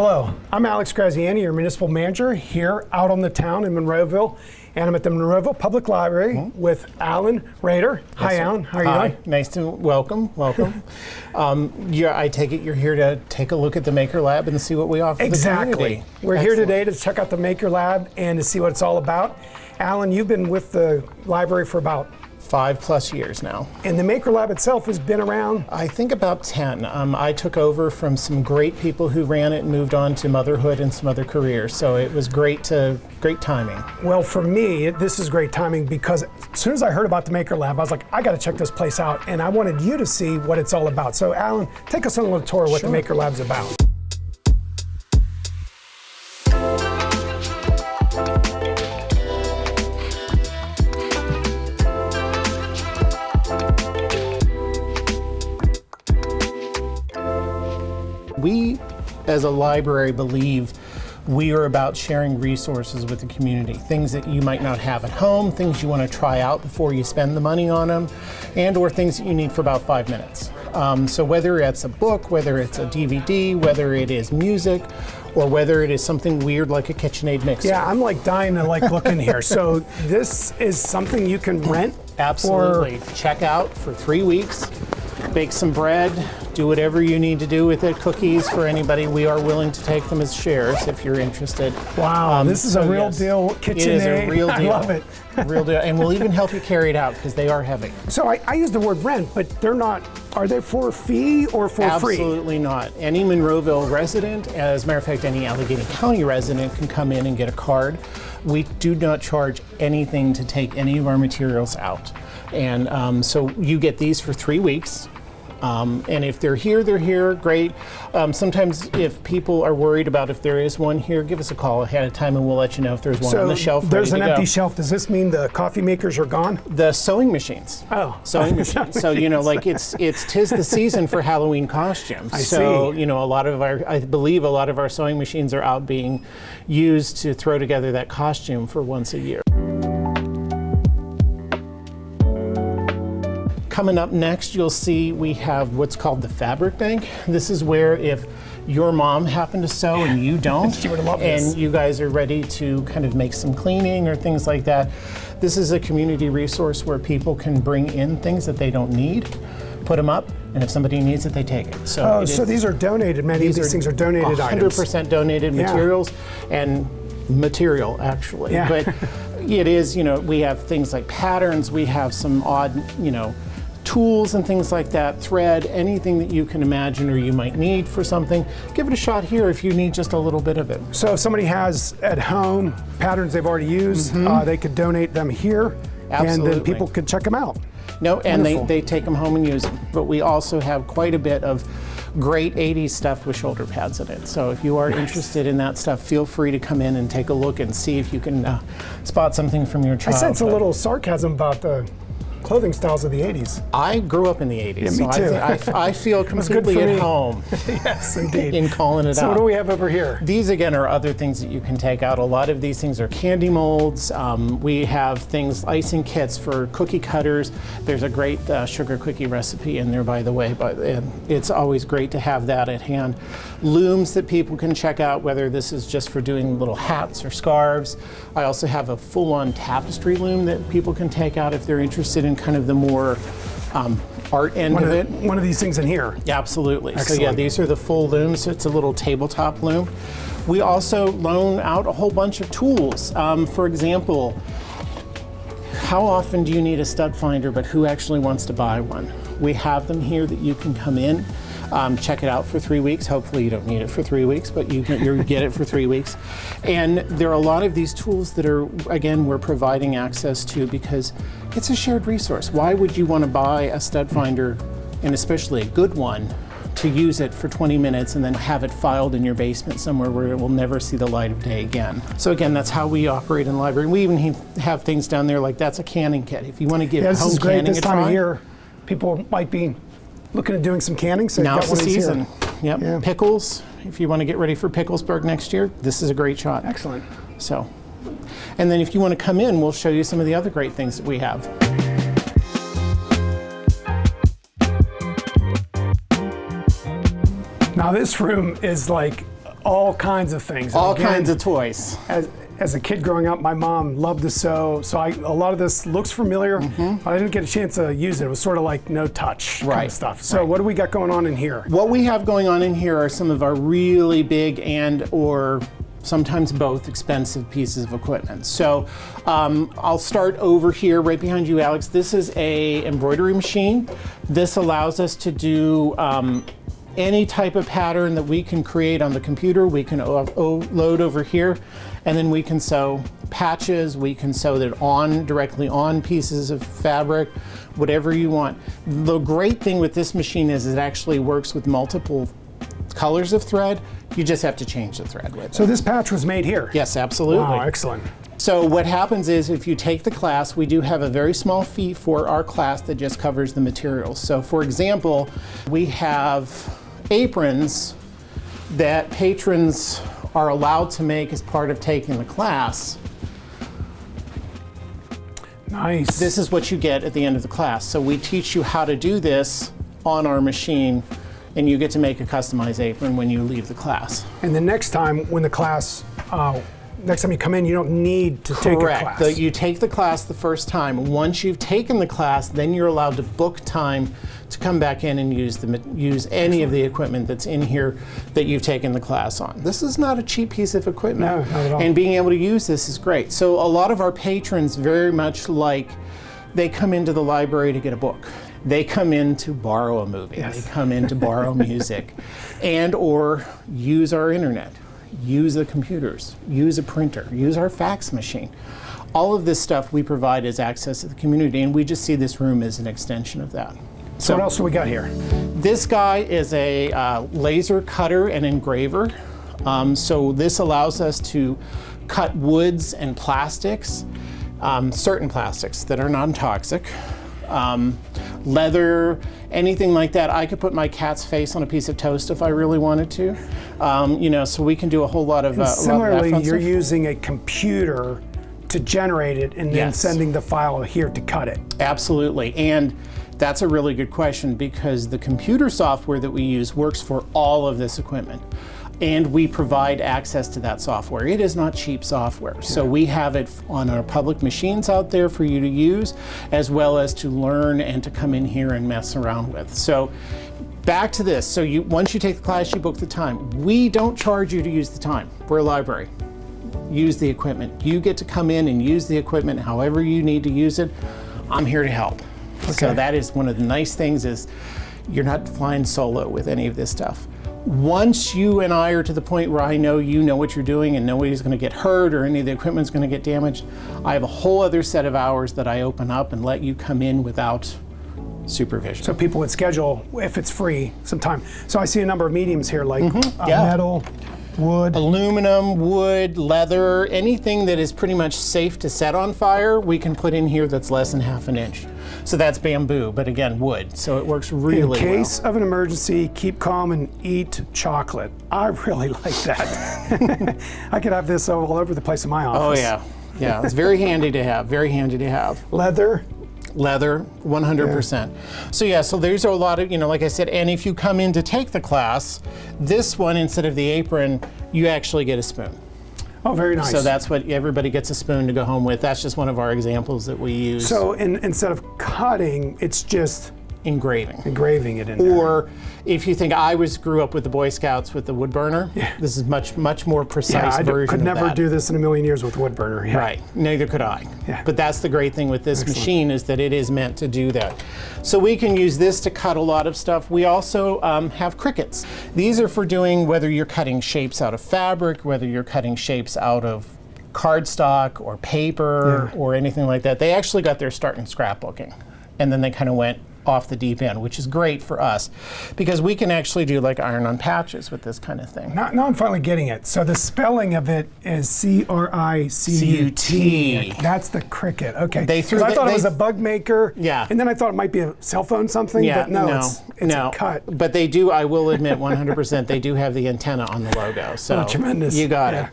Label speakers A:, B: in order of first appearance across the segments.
A: Hello, I'm Alex Graziani, your municipal manager here out on the town in Monroeville, and I'm at the Monroeville Public Library with Alan Rader. Hi, Alan. How are you doing?
B: Nice to welcome. I take it you're here to take a look at the Maker Lab and see what we offer.
A: Exactly.
B: The community.
A: We're here today to check out the Maker Lab and to see what it's all about. Alan, you've been with the library for about
B: 5+ years now.
A: And the Maker Lab itself has been around?
B: I think about 10. I took over from some great people who ran it and moved on to motherhood and some other careers. So it was great timing.
A: Well, for me, this is great timing because as soon as I heard about the Maker Lab, I was like, I got to check this place out. And I wanted you to see what it's all about. So Alan, take us on a little tour of what the Maker Lab's about.
B: We, as a library, believe we are about sharing resources with the community, things that you might not have at home, things you want to try out before you spend the money on them, and or things that you need for about 5 minutes. So whether it's a book, whether it's a DVD, whether it is music, or whether it is something weird like a KitchenAid mixer.
A: Yeah, I'm like dying to look in here. So this is something you can rent?
B: Absolutely. Check out for 3 weeks. Bake some bread, do whatever you need to do with it, cookies for anybody. We are willing to take them as shares if you're interested.
A: Wow, this is a real deal KitchenAid.
B: It is a real deal.
A: I love it.
B: Real deal, and we'll even help you carry it out because they are heavy.
A: So I use the word rent, but they're not, are they for a fee or for free?
B: Absolutely not. Any Monroeville resident, as a matter of fact, any Allegheny County resident can come in and get a card. We do not charge anything to take any of our materials out. And so you get these for 3 weeks. And if they're here, great. Sometimes if people are worried about if there is one here, give us a call ahead of time and we'll let you know if there's one on the shelf.
A: There's an empty shelf. Does this mean the coffee makers are gone?
B: The sewing machines.
A: Oh.
B: Sewing machines. So, tis the season for Halloween costumes.
A: I
B: see. I believe a lot of our sewing machines are out being used to throw together that costume for once a year. Coming up next, you'll see we have what's called the fabric bank. This is where if your mom happened to sew and you don't,
A: she would love this.
B: And you guys are ready to kind of make some cleaning or things like that, this is a community resource where people can bring in things that they don't need, put them up, and if somebody needs it, they take it. So,
A: so these are donated. Many of these things are donated
B: 100% donated materials and material, actually.
A: Yeah.
B: But it is, we have things like patterns, we have some odd, tools and things like that, thread, anything that you can imagine or you might need for something, give it a shot here if you need just a little bit of it.
A: So if somebody has at home patterns they've already used, they could donate them here.
B: Absolutely.
A: And then people could check them out.
B: No, and they take them home and use them. But we also have quite a bit of great 80s stuff with shoulder pads in it. So if you are interested in that stuff, feel free to come in and take a look and see if you can spot something from your childhood.
A: I sense a little sarcasm about the clothing styles of the 80s.
B: I grew up in the 80s,
A: yeah, me too.
B: So I feel completely at home.
A: Yes, indeed.
B: In calling it out.
A: So what do we have over here?
B: These, again, are other things that you can take out. A lot of these things are candy molds. We have things, icing kits for cookie cutters. There's a great sugar cookie recipe in there, by the way, but it's always great to have that at hand. Looms that people can check out, whether this is just for doing little hats or scarves. I also have a full-on tapestry loom that people can take out if they're interested in kind of the more art end of it.
A: One of these things in here.
B: Yeah, absolutely.
A: Excellent.
B: So yeah, these are the full looms. It's a little tabletop loom. We also loan out a whole bunch of tools. For example, how often do you need a stud finder, but who actually wants to buy one? We have them here that you can come in, check it out for 3 weeks. Hopefully you don't need it for 3 weeks, but you get it for 3 weeks. And there are a lot of these tools that are, again, we're providing access to because it's a shared resource. Why would you want to buy a stud finder, and especially a good one, to use it for 20 minutes and then have it filed in your basement somewhere where it will never see the light of day again? So again, that's how we operate in the library. We even have things down there like that's a canning kit. If you want to give home canning a try.
A: This is great this time of year. People might be looking at doing some canning, so
B: now's the season.
A: Here.
B: Yep. Yeah. Pickles. If you want to get ready for Picklesburg next year, this is a great shot.
A: Excellent.
B: So, and then if you want to come in, we'll show you some of the other great things that we have.
A: Now this room is like all kinds of things.
B: All kinds of toys.
A: As a kid growing up, my mom loved to sew, so a lot of this looks familiar, but I didn't get a chance to use it. It was sort of like no touch kind of stuff. So what do we got going on in here?
B: What we have going on in here are some of our really big or sometimes both expensive pieces of equipment. So I'll start over here right behind you, Alex. This is a embroidery machine. This allows us to do any type of pattern that we can create on the computer. We can load over here, and then we can sew patches. We can sew that directly on pieces of fabric, whatever you want. The great thing with this machine is it actually works with multiple colors of thread. You just have to change the thread with it.
A: So this patch was made here?
B: Yes, absolutely.
A: Wow, excellent.
B: So what happens is if you take the class, we do have a very small fee for our class that just covers the materials. So for example, we have aprons that patrons are allowed to make as part of taking the class.
A: Nice.
B: This is what you get at the end of the class. So we teach you how to do this on our machine, and you get to make a customized apron when you leave the class.
A: And the next time when the class, next time you come in, you don't need to take a class.
B: Correct. You take the class the first time. Once you've taken the class, then you're allowed to book time to come back in and use any of the equipment that's in here that you've taken the class on. This is not a cheap piece of equipment.
A: No, not at all.
B: And being able to use this is great. So a lot of our patrons very much they come into the library to get a book. They come in to borrow a movie.
A: Yes.
B: They come in to borrow music and or use our internet. Use the computers, use a printer, use our fax machine. All of this stuff we provide as access to the community, and we just see this room as an extension of that.
A: So what else do we got here?
B: This guy is a laser cutter and engraver. So this allows us to cut woods and plastics, certain plastics that are non-toxic. Leather, anything like that. I could put my cat's face on a piece of toast if I really wanted to. So we can do a whole lot of
A: similarly,
B: lot of that
A: you're
B: stuff.
A: using a computer to generate it and then sending the file here to cut it.
B: Absolutely. And that's a really good question because the computer software that we use works for all of this equipment. And we provide access to that software. It is not cheap software. So we have it on our public machines out there for you to use, as well as to learn and to come in here and mess around with. So back to this. So once you take the class, you book the time. We don't charge you to use the time. We're a library. Use the equipment. You get to come in and use the equipment however you need to use it. I'm here to help. Okay. So that is one of the nice things is you're not flying solo with any of this stuff. Once you and I are to the point where I know you know what you're doing and nobody's going to get hurt or any of the equipment's going to get damaged, I have a whole other set of hours that I open up and let you come in without supervision.
A: So people would schedule, if it's free, some time. So I see a number of mediums here, like metal, wood.
B: Aluminum, wood, leather, anything that is pretty much safe to set on fire, we can put in here that's less than half an inch. So that's bamboo, but again, wood. So it works really well.
A: In case of an emergency, keep calm and eat chocolate. I really like that. I could have this all over the place in my office.
B: Oh yeah, yeah. It's very handy to have. Very handy to have.
A: Leather.
B: Leather, 100%. So yeah, so there's a lot of, like I said, and if you come in to take the class, this one, instead of the apron, you actually get a spoon.
A: Oh, very nice.
B: So that's what everybody gets a spoon to go home with. That's just one of our examples that we use.
A: So instead of cutting, it's just engraving it in there.
B: Or if you think grew up with the Boy Scouts with the wood burner, this is much more precise version of that.
A: I could never do this in a million years with wood burner. Yeah.
B: Right, neither could I.
A: Yeah.
B: But that's the great thing with this machine is that it is meant to do that. So we can use this to cut a lot of stuff. We also have crickets. These are for doing whether you're cutting shapes out of fabric, whether you're cutting shapes out of cardstock or paper or anything like that. They actually got their start in scrapbooking, and then they kind of went off the deep end, which is great for us because we can actually do like iron-on patches with this kind of thing.
A: Now I'm finally getting it. So the spelling of it is C-R-I-C-U-T. That's the cricket. Okay. I thought it was a bug maker.
B: Yeah.
A: And then I thought it might be a cell phone something.
B: Yeah.
A: But no, it's a cut.
B: But they do. I will admit, 100%. They do have the antenna on the logo. So
A: tremendous.
B: You got it.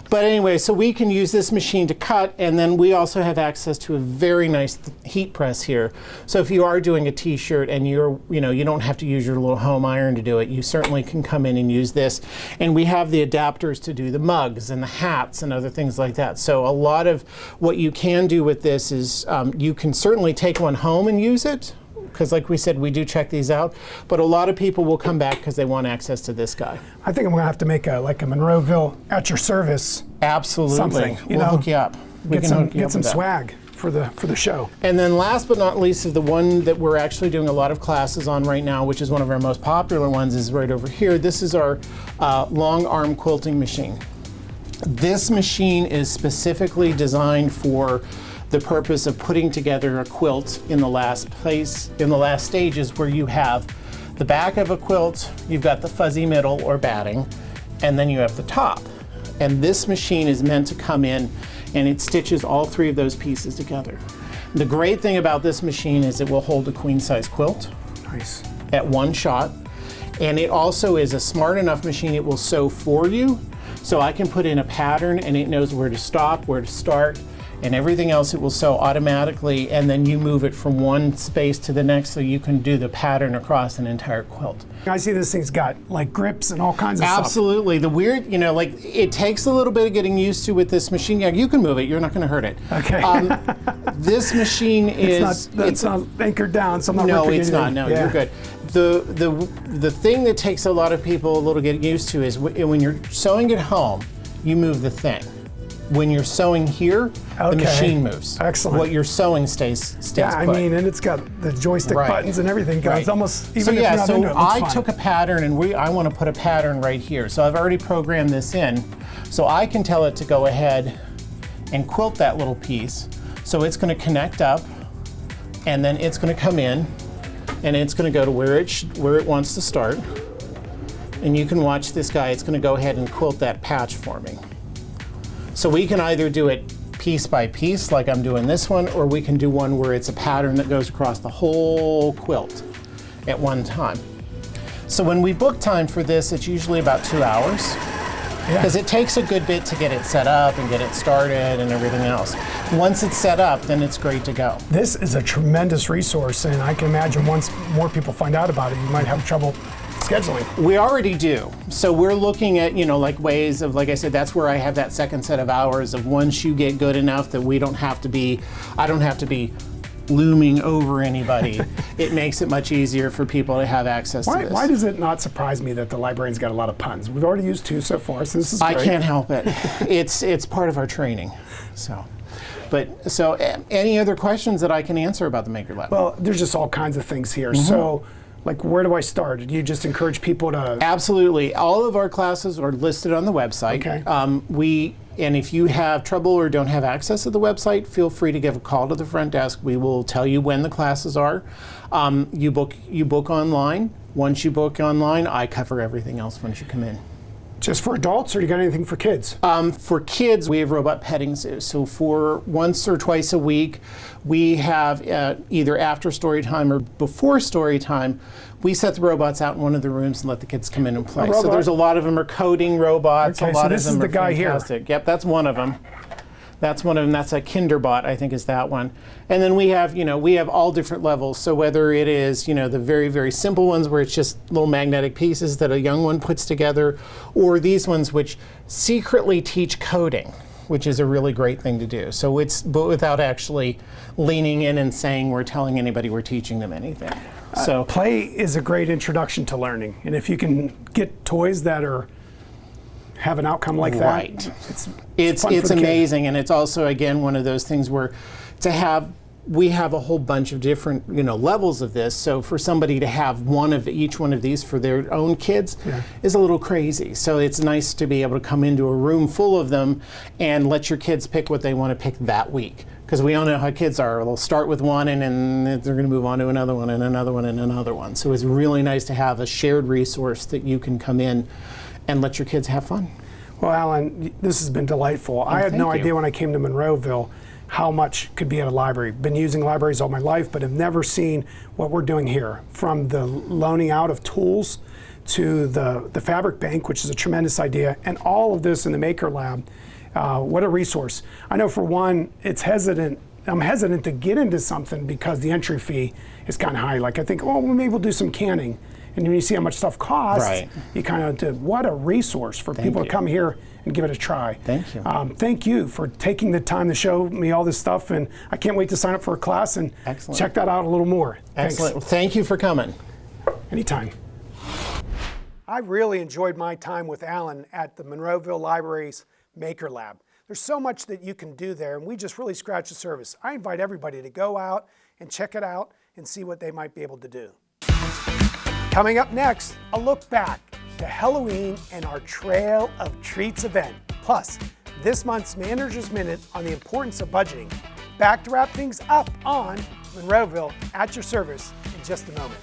B: But anyway, so we can use this machine to cut, and then we also have access to a very nice heat press here. So if you are doing a t-shirt and you don't have to use your little home iron to do it, you certainly can come in and use this. And we have the adapters to do the mugs and the hats and other things like that. So a lot of what you can do with this is you can certainly take one home and use it, because like we said, we do check these out, but a lot of people will come back because they want access to this guy.
A: I think I'm gonna have to make like a Monroeville at your service.
B: Absolutely.
A: Something,
B: we'll hook you up.
A: Get some swag for the show.
B: And then last but not least, is the one that we're actually doing a lot of classes on right now, which is one of our most popular ones, is right over here. This is our long arm quilting machine. This machine is specifically designed for the purpose of putting together a quilt in the last stages, where you have the back of a quilt, you've got the fuzzy middle or batting, and then you have the top. And this machine is meant to come in and it stitches all three of those pieces together. The great thing about this machine is it will hold a queen size quilt.
A: Nice.
B: At one shot. And it also is a smart enough machine, it will sew for you. So I can put in a pattern and it knows where to stop, where to start, and everything else it will sew automatically, and then you move it from one space to the next so you can do the pattern across an entire quilt.
A: I see this thing's got like grips and all kinds of stuff.
B: Absolutely. The weird, like it takes a little bit of getting used to with this machine. Yeah, you can move it, you're not going to hurt it.
A: Okay.
B: This machine
A: it's not anchored down, so I'm not
B: No,
A: ripping
B: it's
A: anything.
B: not. No, you're good. The thing that takes a lot of people a little getting used to is when you're sewing at home, you move the thing. When you're sewing here, the machine moves.
A: Excellent.
B: What you're sewing stays
A: Yeah,
B: put.
A: I mean, and it's got the joystick buttons and everything. It's almost, even if you're not into it, it looks fun.
B: Took a pattern and I want to put a pattern right here. So I've already programmed this in. So I can tell it to go ahead and quilt that little piece. So it's going to connect up, and then it's going to come in, and it's going to go to where it wants to start. And you can watch this guy. It's going to go ahead and quilt that patch for me. So we can either do it piece by piece, like I'm doing this one, or we can do one where it's a pattern that goes across the whole quilt at one time. So when we book time for this, it's usually about 2 hours, because it takes a good bit to get it set up and get it started and everything else. Once it's set up, then it's great to go.
A: This is a tremendous resource, and I can imagine once more people find out about it, you might have trouble scheduling.
B: We already do. So we're looking at, like ways of, like I said, that's where I have that second set of hours of once you get good enough that I don't have to be looming over anybody. It makes it much easier for people to have access to this.
A: Why does it not surprise me that the librarian's got a lot of puns? We've already used 2 so far, so this is great.
B: I can't help it. It's part of our training. So any other questions that I can answer about the Maker Lab?
A: Well, there's just all kinds of things here. So, like, where do I start? Do you just encourage people to?
B: Absolutely. All of our classes are listed on the website.
A: Okay.
B: And if you have trouble or don't have access to the website, feel free to give a call to the front desk. We will tell you when the classes are. You book online. Once you book online, I cover everything else once you come in.
A: Just for adults, or do you got anything for kids?
B: For kids, we have robot petting zoos. So for once or twice a week, we have either after story time or before story time, we set the robots out in one of the rooms and let the kids come in and play. So there's a lot of them are coding robots.
A: Okay,
B: a lot
A: so this
B: of them
A: is the guy
B: fantastic.
A: here.
B: Yep, that's one of them. That's one of them. That's a Kinderbot, I think, is that one. And then we have all different levels. So whether it is, the very, very simple ones where it's just little magnetic pieces that a young one puts together, or these ones which secretly teach coding, which is a really great thing to do. So but without actually leaning in and saying we're telling anybody we're teaching them anything. So
A: play is a great introduction to learning, and if you can get toys that have an outcome like that,
B: it's amazing. And it's also, again, one of those things where we have a whole bunch of different levels of this. So for somebody to have each one of these for their own kids is a little crazy. So it's nice to be able to come into a room full of them and let your kids pick what they want to pick that week. Because we all know how kids are. They'll start with one and then they're going to move on to another one and another one and another one. So it's really nice to have a shared resource that you can come in and let your kids have fun.
A: Well, Alan, this has been delightful. I had no idea when I came to Monroeville how much could be at a library. Been using libraries all my life, but have never seen what we're doing here. From the loaning out of tools to the fabric bank, which is a tremendous idea, and all of this in the Maker Lab. What a resource. I know for one, it's hesitant I'm hesitant to get into something because the entry fee is kind of high. Like I think, oh, well, maybe we'll do some canning. And when you see how much stuff costs,
B: Right.
A: you kind of, what a resource for people to come here and give it a try.
B: Thank you.
A: Thank you for taking the time to show me all this stuff, and I can't wait to sign up for a class and
B: Excellent.
A: check that out a little more.
B: Excellent.
A: Thanks.
B: Thank you for coming.
A: Anytime. I really enjoyed my time with Alan at the Monroeville Library's Maker Lab. There's so much that you can do there, and we just really scratched the surface. I invite everybody to go out and check it out and see what they might be able to do. Coming up next, a look back to Halloween and our Trail of Treats event. Plus, this month's Manager's Minute on the importance of budgeting. Back to wrap things up on Monroeville at your service in just a moment.